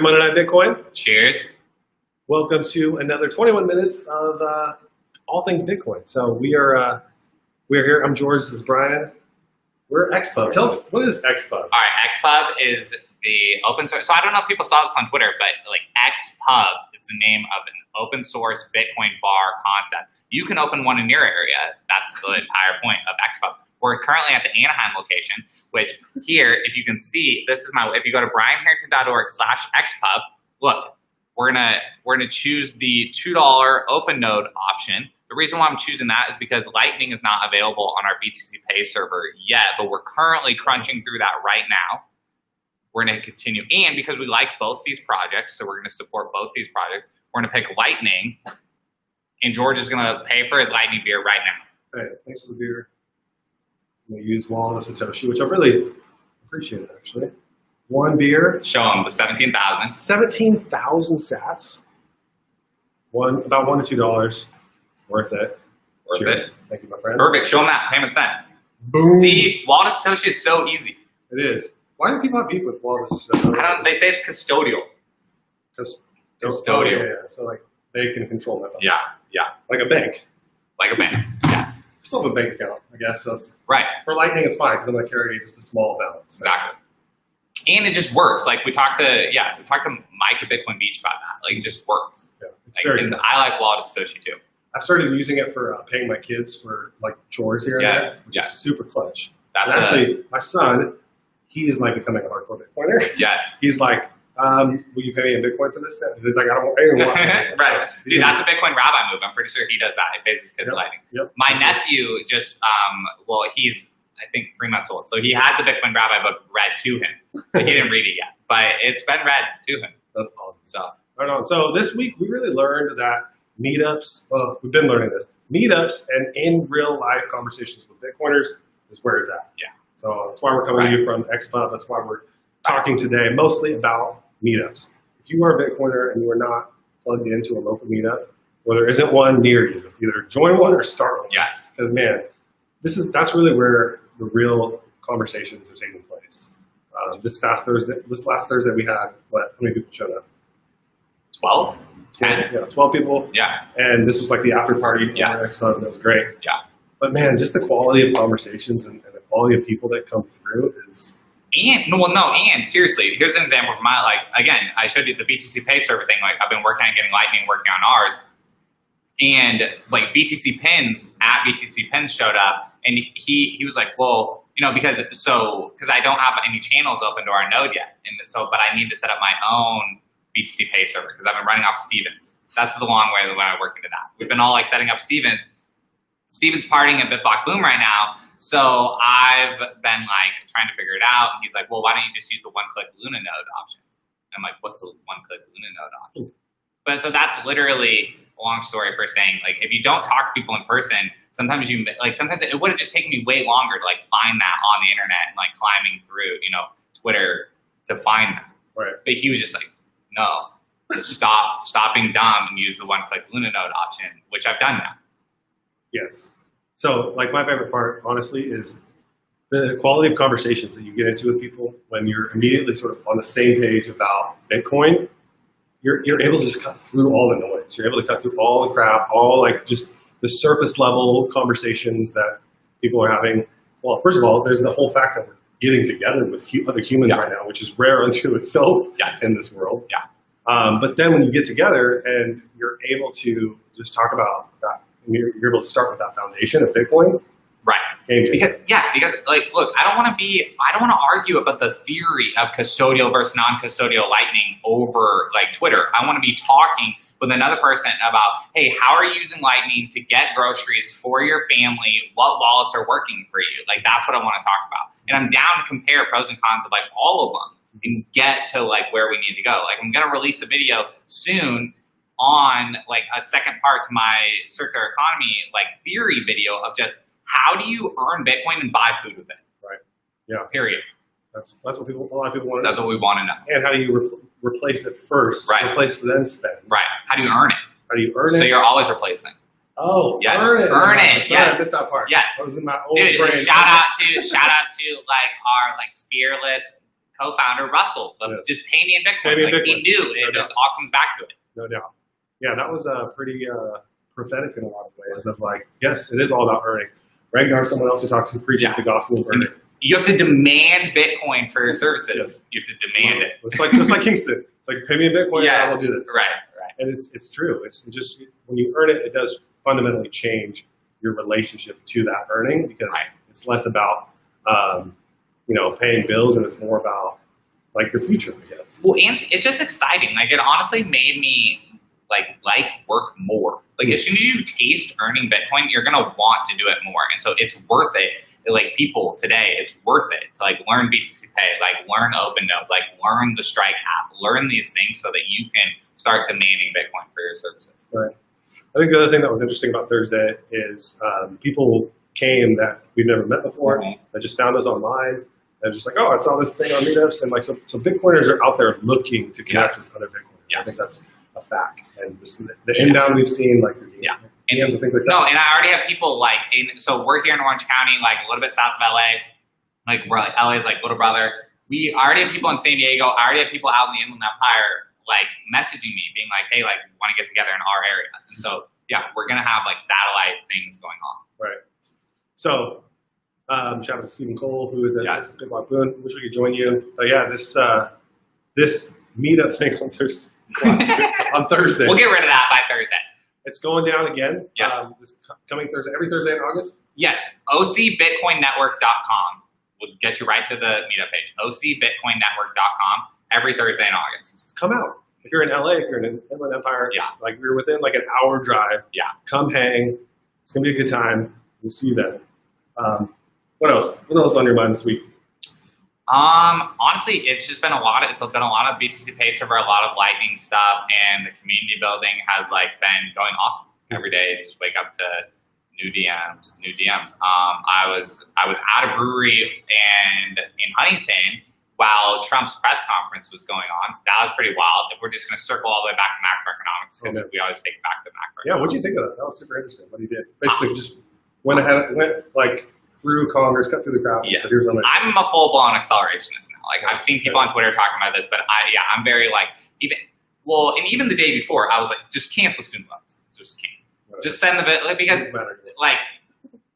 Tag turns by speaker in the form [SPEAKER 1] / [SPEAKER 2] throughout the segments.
[SPEAKER 1] Monday Night Bitcoin.
[SPEAKER 2] Cheers.
[SPEAKER 1] Welcome to another 21 minutes of all things Bitcoin. So we are here. I'm George. This is Brian. We're XPUB. Tell us, what is XPUB?
[SPEAKER 2] All right, XPUB is the open source. So I don't know if people saw this on Twitter, but like XPUB is the name of an open source Bitcoin bar concept. You can open one in your area. That's the entire point of XPUB. We're currently at the Anaheim location, which here, if you can see, this is if you go to brianharrington.org/XPUB, look, we're gonna choose the $2 open node option. The reason why I'm choosing that is because Lightning is not available on our BTC Pay server yet, but we're currently crunching through that right now. We're gonna continue, and because we like both these projects, so we're gonna support both these projects, we're gonna pick Lightning, and George is gonna pay for his Lightning beer right now.
[SPEAKER 1] Hey, thanks for the beer. I'm gonna use Wallet of Satoshi, which I really appreciate actually. One beer.
[SPEAKER 2] Show him the 17,000.
[SPEAKER 1] 17,000 sats. About $1 to $2. Worth it.
[SPEAKER 2] Worth
[SPEAKER 1] Cheers.
[SPEAKER 2] it.
[SPEAKER 1] Thank you, my friend.
[SPEAKER 2] Perfect. Show them that. Payment sent.
[SPEAKER 1] Boom.
[SPEAKER 2] See, Wallet of Satoshi is so easy.
[SPEAKER 1] It is. Why do people have beef with Wallet of Satoshi?
[SPEAKER 2] They say it's custodial. Custodial.
[SPEAKER 1] Yeah. So like they can control my funds.
[SPEAKER 2] Yeah.
[SPEAKER 1] Like a bank.
[SPEAKER 2] Like a bank. Yes.
[SPEAKER 1] I still have a bank account, I guess. So
[SPEAKER 2] right.
[SPEAKER 1] For Lightning, it's fine because I'm gonna carry just a small balance. So.
[SPEAKER 2] Exactly. And it just works. Like we talked to Mike at Bitcoin Beach about that. Like it just works.
[SPEAKER 1] Yeah, it's
[SPEAKER 2] like,
[SPEAKER 1] very simple.
[SPEAKER 2] I like Wallet of Satoshi too.
[SPEAKER 1] I've started using it for paying my kids for like chores here and there, which is super clutch. That's actually my son. He's like becoming a hardcore Bitcoiner.
[SPEAKER 2] Yes.
[SPEAKER 1] He's like, will you pay me in Bitcoin for this? He's like, I don't want to.
[SPEAKER 2] Right. Dude, that's a Bitcoin rabbi move. I'm pretty sure he does that. He pays his kids Lightning.
[SPEAKER 1] Yep.
[SPEAKER 2] My nephew just, he's, I think, 3 months old. So he had the Bitcoin rabbi book read to him. But he didn't read it yet. But it's been read to him.
[SPEAKER 1] That's awesome. So, right on. So this week, we really learned that Meetups, we've been learning this, Meetups and in real life conversations with Bitcoiners is where it's at.
[SPEAKER 2] Yeah.
[SPEAKER 1] So that's why we're coming to you from XPUB. That's why we're talking today mostly about Meetups. If you are a Bitcoiner and you are not plugged into a local meetup, well, there isn't one near you. Either join one or start one.
[SPEAKER 2] Yes.
[SPEAKER 1] Because man, that's really where the real conversations are taking place. This last Thursday we had, how many people showed up?
[SPEAKER 2] 12? 10?
[SPEAKER 1] Yeah, 12 people.
[SPEAKER 2] Yeah.
[SPEAKER 1] And this was like the after party.
[SPEAKER 2] Yes.
[SPEAKER 1] And it was great.
[SPEAKER 2] Yeah.
[SPEAKER 1] But man, just the quality of conversations and the quality of people that come through is.
[SPEAKER 2] And seriously, here's an example of again, I showed you the BTC Pay server thing. Like, I've been working on getting Lightning, working on ours. And like BTC Pins showed up, and he was like, well, because I don't have any channels open to our node yet, and but I need to set up my own BTC Pay server because I've been running off Stevens. That's the long way when I work into that. We've been all like setting up Stevens. Steven's partying at BitBlock Boom right now, so I've been like trying to figure it out. And he's like, well, why don't you just use the one-click Luna node option? And I'm like, what's the one-click Luna node option? But so that's literally a long story for saying, like, if you don't talk to people in person, sometimes it would have just taken me way longer to like find that on the internet and like climbing through, Twitter to find that.
[SPEAKER 1] Right.
[SPEAKER 2] But he was just like, no, stop being dumb and use the one-click Luna node option, which I've done now.
[SPEAKER 1] Yes. So like my favorite part, honestly, is the quality of conversations that you get into with people when you're immediately sort of on the same page about Bitcoin. You're able to just cut through all the noise. You're able to cut through all the crap, all like just the surface level conversations that people are having. Well, first of all, there's the whole fact that we're getting together with other humans right now, which is rare unto itself in this world. Yeah. But then when you get together and you're able to just talk about that, and you're able to start with that foundation of Bitcoin. Right.
[SPEAKER 2] Because like, look, I don't want to argue about the theory of custodial versus non-custodial Lightning over like Twitter. I want to be talking with another person about, hey, how are you using Lightning to get groceries for your family? What wallets are working for you? Like, that's what I want to talk about. And I'm down to compare pros and cons of like all of them and get to like where we need to go. Like, I'm going to release a video soon on like a second part to my circular economy like theory video of just how do you earn Bitcoin and buy food with it?
[SPEAKER 1] Right. Yeah.
[SPEAKER 2] Period.
[SPEAKER 1] That's what a lot of people want to know.
[SPEAKER 2] That's what we want to know.
[SPEAKER 1] And how do you replace it first?
[SPEAKER 2] Right.
[SPEAKER 1] Replace then spend.
[SPEAKER 2] Right. How do you earn it?
[SPEAKER 1] How do you earn it?
[SPEAKER 2] So you're always replacing.
[SPEAKER 1] Oh,
[SPEAKER 2] yes.
[SPEAKER 1] Earn it.
[SPEAKER 2] Yes.
[SPEAKER 1] I missed that part.
[SPEAKER 2] Yes.
[SPEAKER 1] I was in my old
[SPEAKER 2] brain.
[SPEAKER 1] Dude,
[SPEAKER 2] shout out to like our like fearless co-founder Russell, just pay me in Bitcoin. He knew it just all comes back to it.
[SPEAKER 1] No doubt. Yeah, that was pretty prophetic in a lot of ways of like, yes, it is all about earning. Ragnar, someone else who talks, who preaches the gospel of earning.
[SPEAKER 2] You have to demand Bitcoin for your services. Yes. You have to demand it.
[SPEAKER 1] It's like, just like Kingston. It's like, pay me in Bitcoin and I will do this.
[SPEAKER 2] Right.
[SPEAKER 1] And it's true. It's just, when you earn it, it does fundamentally change your relationship to that earning, because it's less about, paying bills, and it's more about like your future, I guess.
[SPEAKER 2] Well, and it's just exciting. Like, it honestly made me like work more. Like, as soon as you taste earning Bitcoin, you're gonna want to do it more, and so it's worth it. Like, people today, it's worth it to like learn BTC Pay, like learn OpenNode, like learn the Strike app, learn these things so that you can start demanding Bitcoin for your services.
[SPEAKER 1] Right. I think the other thing that was interesting about Thursday is people came that we've never met before, that just found us online. They're just like, oh, I saw this thing on Meetups, and like so Bitcoiners are out there looking to connect with other Bitcoiners. I think that's a fact. And just the inbound we've seen, like the DMs and things like that.
[SPEAKER 2] No, and I already have people like, so we're here in Orange County, like a little bit south of LA. Like, we're like, LA is like little brother. We already have people in San Diego. I already have people out in the Inland Empire like messaging me, being like, hey, like, want to get together in our area. And so yeah, we're gonna have like satellite things going on.
[SPEAKER 1] Right. So shout out to Stephen Cole, who is at Big Block Boone. Wish we could join you. But yeah, this meetup thing on Thursday.
[SPEAKER 2] We'll get rid of that by Thursday.
[SPEAKER 1] It's going down again.
[SPEAKER 2] Yes.
[SPEAKER 1] This coming Thursday, every Thursday in August?
[SPEAKER 2] Yes. OCBitcoinNetwork.com will get you right to the meetup page. OCBitcoinNetwork.com every Thursday in August.
[SPEAKER 1] Just come out. If you're in LA, if you're in Inland Empire, like we're within like an hour drive.
[SPEAKER 2] Yeah.
[SPEAKER 1] Come hang. It's gonna be a good time. We'll see you then. What else? What else is on your mind this week?
[SPEAKER 2] Honestly, it's been a lot of BTC Pay server, a lot of Lightning stuff, and the community building has like been going awesome every day. Just wake up to new DMs. I was at a brewery and in Huntington while Trump's press conference was going on. That was pretty wild. If we're just going to circle all the way back to macroeconomics, because we always take it back to macro.
[SPEAKER 1] Yeah, what do you think of that? That was super interesting. What he did, basically, just went like through Congress, cut through the crowd.
[SPEAKER 2] Yeah.
[SPEAKER 1] So here's
[SPEAKER 2] I'm a full-blown accelerationist now. Like, I've seen people on Twitter talking about this, but I'm very like, even the day before, I was like, just cancel student loans. Just cancel. Right. Just send the bit, like, because like,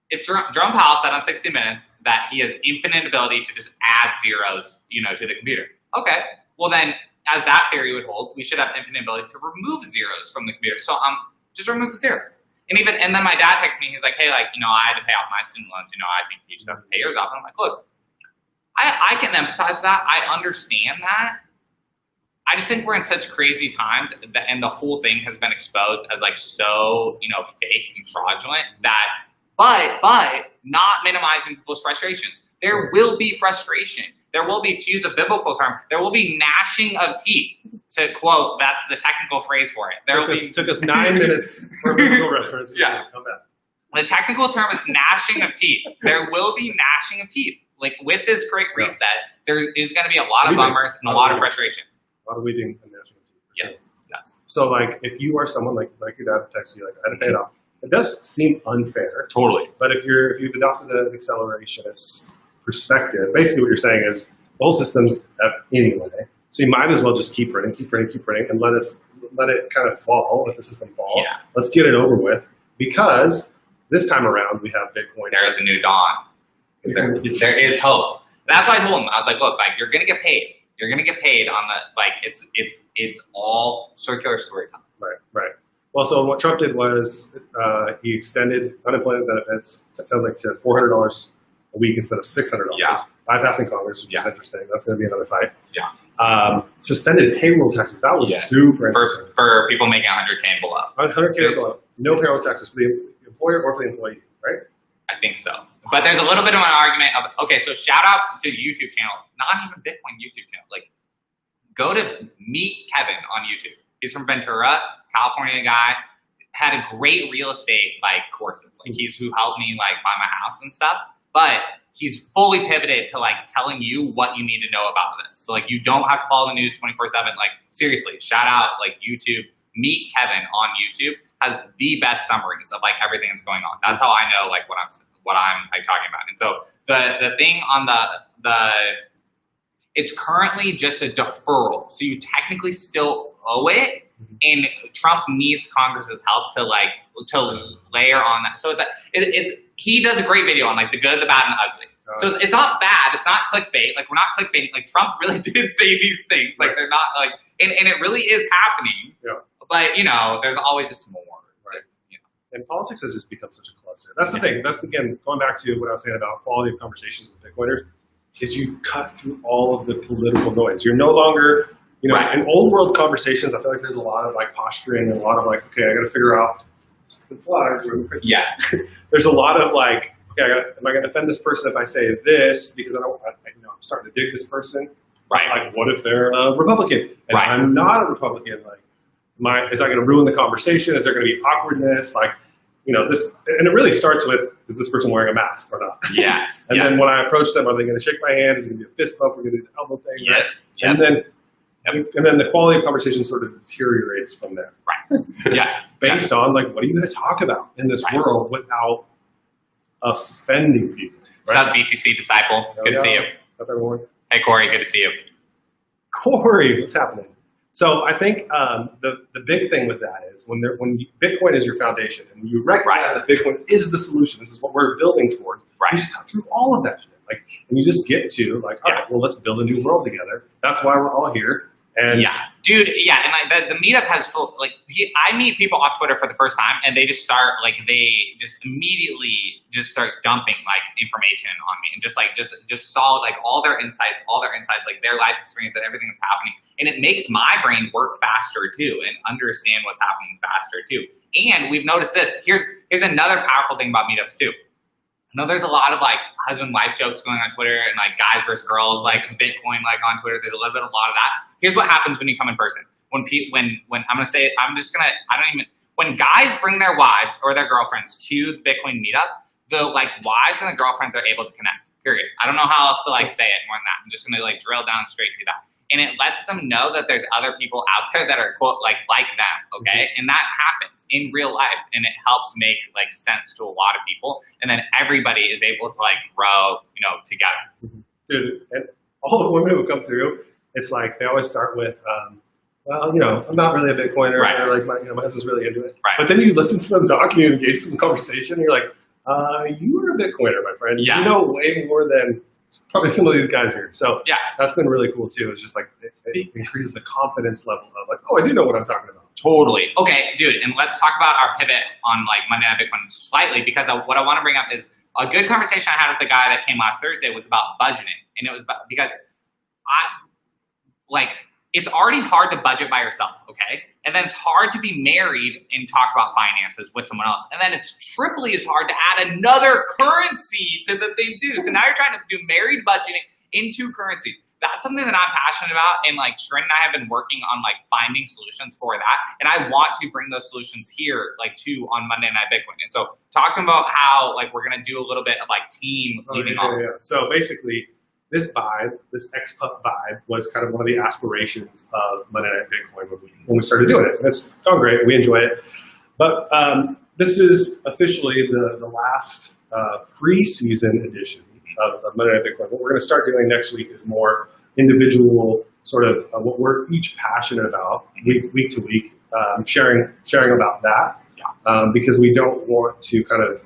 [SPEAKER 2] if Jerome Powell said on 60 Minutes that he has infinite ability to just add zeros, to the computer. Okay, well then, as that theory would hold, we should have infinite ability to remove zeros from the computer. So just remove the zeros. And then my dad texts me. He's like, hey, like, I had to pay off my student loans. I think you should have to pay yours off. And I'm like, look, I can empathize with that. I understand that. I just think we're in such crazy times, and the whole thing has been exposed as like so, fake and fraudulent that. But not minimizing people's frustrations. There will be frustration. There will be, to use a biblical term, there will be gnashing of teeth. To quote, that's the technical phrase for it.
[SPEAKER 1] Took us 9 minutes for a biblical reference.
[SPEAKER 2] Yeah. The technical term is gnashing of teeth. There will be gnashing of teeth. Like, with this great reset, there is going to be a lot of bummers and a lot of frustration.
[SPEAKER 1] A lot of weeping and gnashing of teeth.
[SPEAKER 2] Yes.
[SPEAKER 1] So, like, if you are someone like your dad texts you, like, I had to pay it off, it does seem unfair.
[SPEAKER 2] Totally.
[SPEAKER 1] But if you've adopted an accelerationist perspective, basically what you're saying is the whole system's up anyway. So you might as well just keep printing, and let it kind of fall, let the system fall.
[SPEAKER 2] Yeah.
[SPEAKER 1] Let's get it over with, because this time around we have Bitcoin.
[SPEAKER 2] There is a new dawn. There is hope. That's why I told him. I was like, look, like, you're gonna get paid. You're gonna get paid on the, like, it's all circular storytelling.
[SPEAKER 1] Right. Well, so what Trump did was he extended unemployment benefits. It sounds like to $400 a week instead of $600.
[SPEAKER 2] Yeah.
[SPEAKER 1] Bypassing Congress, which is interesting. That's going to be another fight.
[SPEAKER 2] Yeah.
[SPEAKER 1] Suspended payroll taxes. That was super interesting.
[SPEAKER 2] For people making 100K and below.
[SPEAKER 1] 100K and below. No payroll taxes for the employer or for the employee, right?
[SPEAKER 2] I think so. But there's a little bit of an argument of, okay, so shout out to YouTube channel, not even Bitcoin YouTube channel. Like, go to Meet Kevin on YouTube. He's from Ventura, California guy. Had a great real estate like courses. Like, he's who helped me like buy my house and stuff. But he's fully pivoted to like telling you what you need to know about this. So like, you don't have to follow the news 24/7. Like, seriously, shout out like YouTube. Meet Kevin on YouTube has the best summaries of like everything that's going on. That's how I know like what I'm like talking about. And so the thing on the It's currently just a deferral, so you technically still owe it, and Trump needs Congress's help to layer on that. So he does a great video on like the good, the bad, and the ugly. So it's not bad. It's not clickbait. Like we're not clickbaiting. Like Trump really did say these things. Like they're not like, and it really is happening. Yeah. But there's always just more.
[SPEAKER 1] Right. And politics has just become such a cluster. That's the thing. That's again going back to what I was saying about quality of conversations with Bitcoiners. Is you cut through all of the political noise. You're no longer, in old world conversations, I feel like there's a lot of like posturing and a lot of like, okay, I got to figure out the flags. Yeah. There's a lot of like, okay, am I going to offend this person if I say this because I'm starting to dig this person?
[SPEAKER 2] Right.
[SPEAKER 1] Like, what if they're a Republican and I'm not a Republican? Like, is that going to ruin the conversation? Is there going to be awkwardness? Like, this, and it really starts with, is this person wearing a mask or not?
[SPEAKER 2] Yes.
[SPEAKER 1] And then when I approach them, are they going to shake my hand? Is it going to be a fist bump? We're going to do the elbow thing, right? And then the quality of conversation sort of deteriorates from there.
[SPEAKER 2] Right. Yes.
[SPEAKER 1] Based on like, what are you going to talk about in this world without offending people?
[SPEAKER 2] Right? What's up, BTC Disciple? Good to see you.
[SPEAKER 1] What's up, everyone?
[SPEAKER 2] Hey, Corey. Good to see you.
[SPEAKER 1] Corey, what's happening? So I think the big thing with that is when Bitcoin is your foundation and you recognize that Bitcoin is the solution, this is what we're building towards, you just cut through all of that shit. And you just get to like, all right, well, let's build a new world together. That's why we're all here. And
[SPEAKER 2] dude, and like the meetup has full, like I meet people off Twitter for the first time and they just start like they just immediately just start dumping like information on me and just saw like all their insights, like their life experience and everything that's happening. And it makes my brain work faster too and understand what's happening faster too. And we've noticed this. Here's another powerful thing about meetups too. I know there's a lot of like husband-wife jokes going on Twitter and like guys versus girls, like Bitcoin, like on Twitter. There's a lot of that. Here's what happens when you come in person. When I'm gonna say it, when guys bring their wives or their girlfriends to the Bitcoin meetup, the like wives and the girlfriends are able to connect. Period. I don't know how else to like say it more than that. I'm just gonna like drill down straight to that. And it lets them know that there's other people out there that are quote like them, okay? And that happens in real life, and it helps make like sense to a lot of people, and then everybody is able to like grow, together.
[SPEAKER 1] Dude, and all the women who come through, it's like they always start with, well, I'm not really a Bitcoiner, or like my husband's really into it. Right. But then you listen to them talk and you engage in the conversation, and you're like, you are a Bitcoiner, my friend. Yeah. You know way more than probably some of these guys here. So that's been really cool too. It's just like it increases the confidence level of like, oh, I do know what I'm talking about.
[SPEAKER 2] Totally. Okay, dude, and let's talk about our pivot on like Monday Night Bitcoin slightly, because what I want to bring up is a good conversation I had with the guy that came last Thursday was about budgeting. And it was because it's already hard to budget by yourself, okay? And then it's hard to be married and talk about finances with someone else. And then it's triply as hard to add another currency to the thing too. So now you're trying to do married budgeting in two currencies. That's something that I'm passionate about. And like Shren and I have been working on like finding solutions for that. And I want to bring those solutions here like too on Monday Night Bitcoin. And so talking about how like we're going to do a little bit of like team leading off.
[SPEAKER 1] So basically, this vibe, this XPUB vibe, was kind of one of the aspirations of Monday Night Bitcoin when we started doing it. And it's gone great. We enjoy it. But this is officially the last pre-season edition of Monday Night Bitcoin. What we're going to start doing next week is more individual sort of what we're each passionate about week to week, sharing about that because we don't want to kind of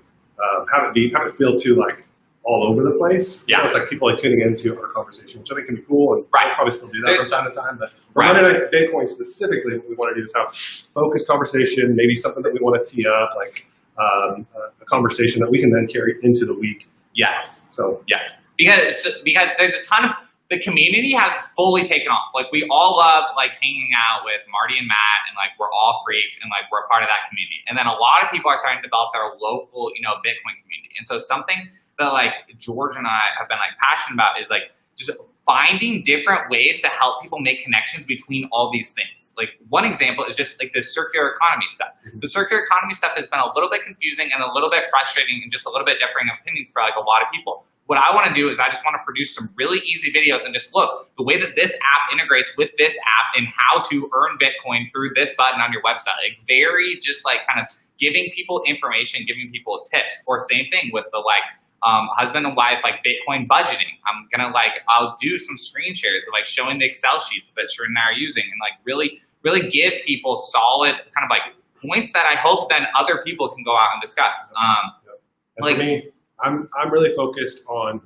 [SPEAKER 1] have it feel too like all over the place. Yeah. So it's like people like tuning into our conversation, which I think can be cool, and we'll probably still do that from time to time. But for Monday Night Bitcoin specifically, what we want to do is have focused conversation, maybe something that we want to tee up, like a conversation that we can then carry into the week.
[SPEAKER 2] Yes.
[SPEAKER 1] So
[SPEAKER 2] yes, because there's a ton of the community has fully taken off. Like we all love like hanging out with Marty and Matt, and like we're all freaks, and like we're a part of that community. And then a lot of people are starting to develop their local, Bitcoin community. And so something that like George and I have been like passionate about is like just finding different ways to help people make connections between all these things. Like one example is just like the circular economy stuff. The circular economy stuff has been a little bit confusing and a little bit frustrating and just a little bit differing opinions for like a lot of people. What I want to do is I just want to produce some really easy videos and just look the way that this app integrates with this app and how to earn Bitcoin through this button on your website. Like very just like kind of giving people information, giving people tips, or same thing with the like husband and wife, like Bitcoin budgeting. I'll do some screen shares of like showing the Excel sheets that Shereen and I are using, and like really give people solid kind of like points that I hope then other people can go out and discuss.
[SPEAKER 1] And for me, I'm really focused on,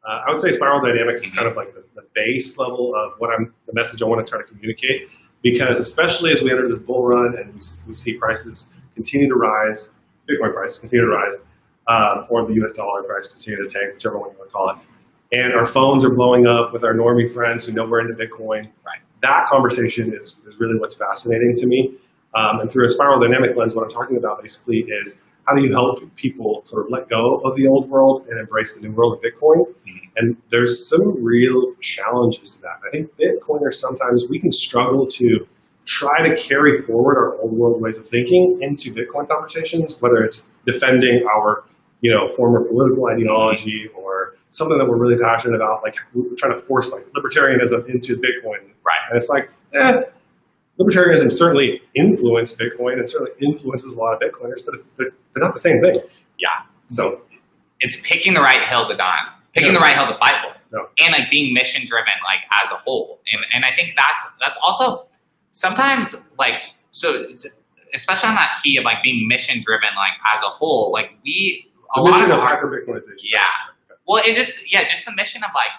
[SPEAKER 1] I would say spiral dynamics is kind of like the base level of the message I want to try to communicate, because especially as we enter this bull run and we see prices continue to rise, Bitcoin prices continue to rise, or the US dollar price continue to tank, whichever one you want to call it, and our phones are blowing up with our normie friends who know we're into Bitcoin.
[SPEAKER 2] Right.
[SPEAKER 1] That conversation is really what's fascinating to me. And through a spiral dynamic lens, what I'm talking about basically is how do you help people sort of let go of the old world and embrace the new world of Bitcoin? And there's some real challenges to that. I think Bitcoiners sometimes, we can struggle to try to carry forward our old world ways of thinking into Bitcoin conversations, whether it's defending our former political ideology or something that we're really passionate about, like we're trying to force like libertarianism into Bitcoin.
[SPEAKER 2] Right.
[SPEAKER 1] And it's like, libertarianism certainly influenced Bitcoin and certainly influences a lot of Bitcoiners, but they're not the same thing.
[SPEAKER 2] Yeah.
[SPEAKER 1] So
[SPEAKER 2] it's picking the right hill to die on, picking the right hill to fight for, and like being mission driven, like as a whole. And I think that's also sometimes like, so especially on that key of like being mission driven, like as a whole, like a lot of
[SPEAKER 1] hyper Bitcoinization.
[SPEAKER 2] Yeah. Well, just the mission of like,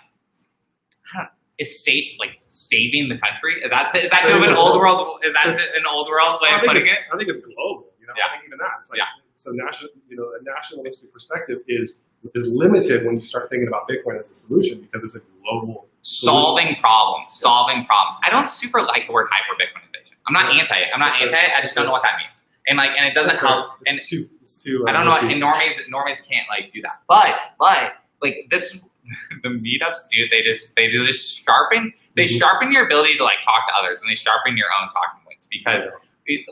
[SPEAKER 2] I don't know, is saving the country? Is that kind of an old world? Is that an old world way of putting it?
[SPEAKER 1] I think it's global. I think even that. It's like, so a nationalistic perspective is limited when you start thinking about Bitcoin as a solution, because it's a global
[SPEAKER 2] solving problems. I don't super like the word hyper Bitcoinization. I'm not anti it. I just don't know what that means. And it doesn't help. And
[SPEAKER 1] it's too,
[SPEAKER 2] I don't know. And normies can't like do that. But like this. The meetups, dude, they just sharpen your ability to like talk to others, and they sharpen your own talking points, because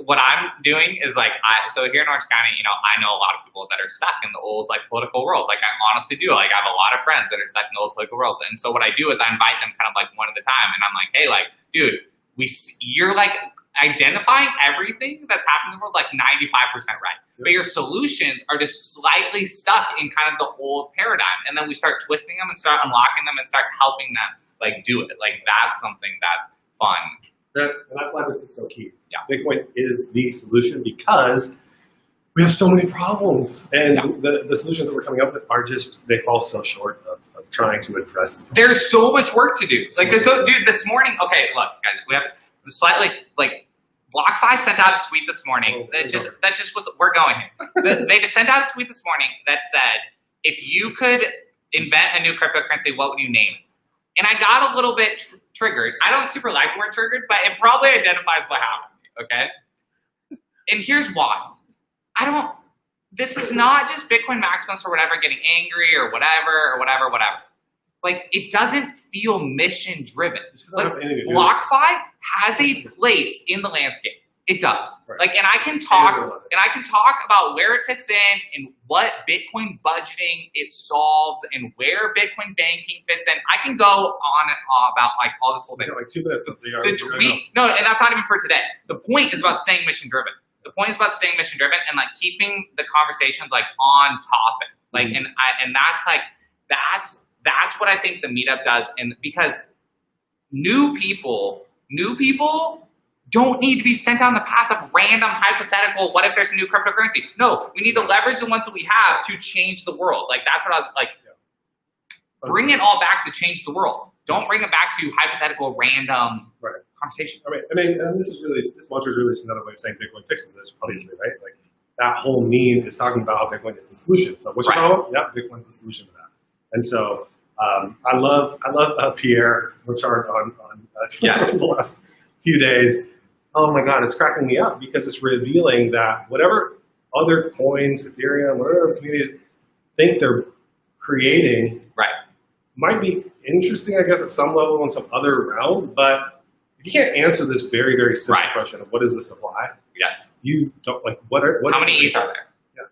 [SPEAKER 2] what I'm doing is like, so here in Orange County, I know a lot of people that are stuck in the old like political world. Like I honestly do. Like I have a lot of friends that are stuck in the old political world, and so what I do is I invite them kind of like one at a time, and I'm like, hey, like, dude, you're like identifying everything that's happening in the world like 95% right. But your solutions are just slightly stuck in kind of the old paradigm. And then we start twisting them and start unlocking them and start helping them like do it. Like that's something that's fun.
[SPEAKER 1] And that's why this is so key.
[SPEAKER 2] Yeah.
[SPEAKER 1] Bitcoin is the solution, because we have so many problems. And the solutions that we're coming up with are they fall so short of trying to address them.
[SPEAKER 2] There's so much work to do. Like dude, this morning, okay, look, guys, we have slightly like BlockFi sent out a tweet this morning that just was, we're going here. They just sent out a tweet this morning that said, if you could invent a new cryptocurrency, what would you name it? And I got a little bit triggered. I don't super like the word triggered, but it probably identifies what happened, okay? And here's why. This is not just Bitcoin maximalists or whatever getting angry or whatever. Like, it doesn't feel mission driven. Like, BlockFi has a place in the landscape. It does. Right. Like, and I can talk about where it fits in and what Bitcoin budgeting it solves and where Bitcoin banking fits in. I can go on and on about like all this whole thing.
[SPEAKER 1] Like 2 minutes.
[SPEAKER 2] No, and that's not even for today. The point is about staying mission driven. The point is about staying mission driven and like keeping the conversations like on topic. Like, and that's like, that's what I think the meetup does. And because new people don't need to be sent down the path of random hypothetical, what if there's a new cryptocurrency? No, we need to leverage the ones that we have to change the world. Like that's what I was like, bring it all back to change the world. Don't bring it back to hypothetical random conversation.
[SPEAKER 1] I mean, and this mantra is really just another way of saying Bitcoin fixes this, obviously, right? Like that whole meme is talking about how Bitcoin is the solution. So what's your problem? Yeah, Bitcoin's the solution to that. And so I love Pierre Rochard on the last few days. Oh my God, it's cracking me up because it's revealing that whatever other coins, Ethereum, whatever communities think they're creating might be interesting, I guess, at some level in some other realm, but if you can't answer this very, very simple question of what is the supply, you don't like what
[SPEAKER 2] how many ETH are there?
[SPEAKER 1] Yeah,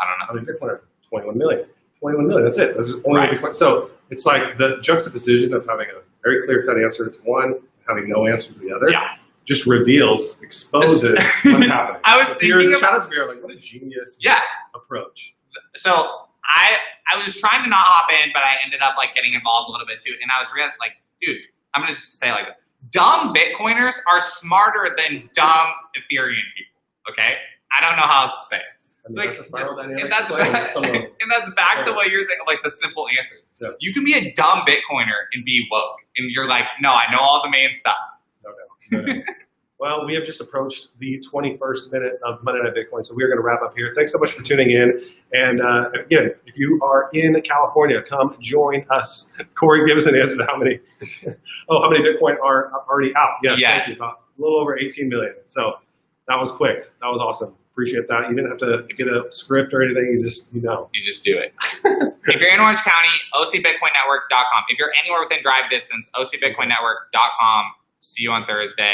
[SPEAKER 2] I don't know.
[SPEAKER 1] How many Bitcoin are 21 million. 21 million, that's it. That's only Bitcoin. So it's like the juxtaposition of having a very clear-cut answer to one, having no answer to the other, just exposes what's happening.
[SPEAKER 2] I was thinking
[SPEAKER 1] about like, what a genius approach.
[SPEAKER 2] So I was trying to not hop in, but I ended up like getting involved a little bit too. And I was like, dude, I'm gonna just say like, dumb Bitcoiners are smarter than dumb Ethereum people. Okay, I don't know how else to say it.
[SPEAKER 1] I mean,
[SPEAKER 2] Like,
[SPEAKER 1] that's a spiral dynamic.
[SPEAKER 2] and that's back to what you're saying, like the simple answer.
[SPEAKER 1] Yeah.
[SPEAKER 2] You can be a dumb Bitcoiner and be woke, and you're like, no, I know all the main stuff.
[SPEAKER 1] No. Well, we have just approached the 21st minute of Monday Night Bitcoin, so we're going to wrap up here. Thanks so much for tuning in. And again, if you are in California, come join us. Corey, give us an answer to how many Bitcoin are already out. Yes. Thank you. About a little over 18 million. So that was quick. That was awesome. Appreciate that. You didn't have to get a script or anything. You just do it.
[SPEAKER 2] If you're in Orange County, ocbitcoinnetwork.com. If you're anywhere within drive distance, ocbitcoinnetwork.com. See you on Thursday.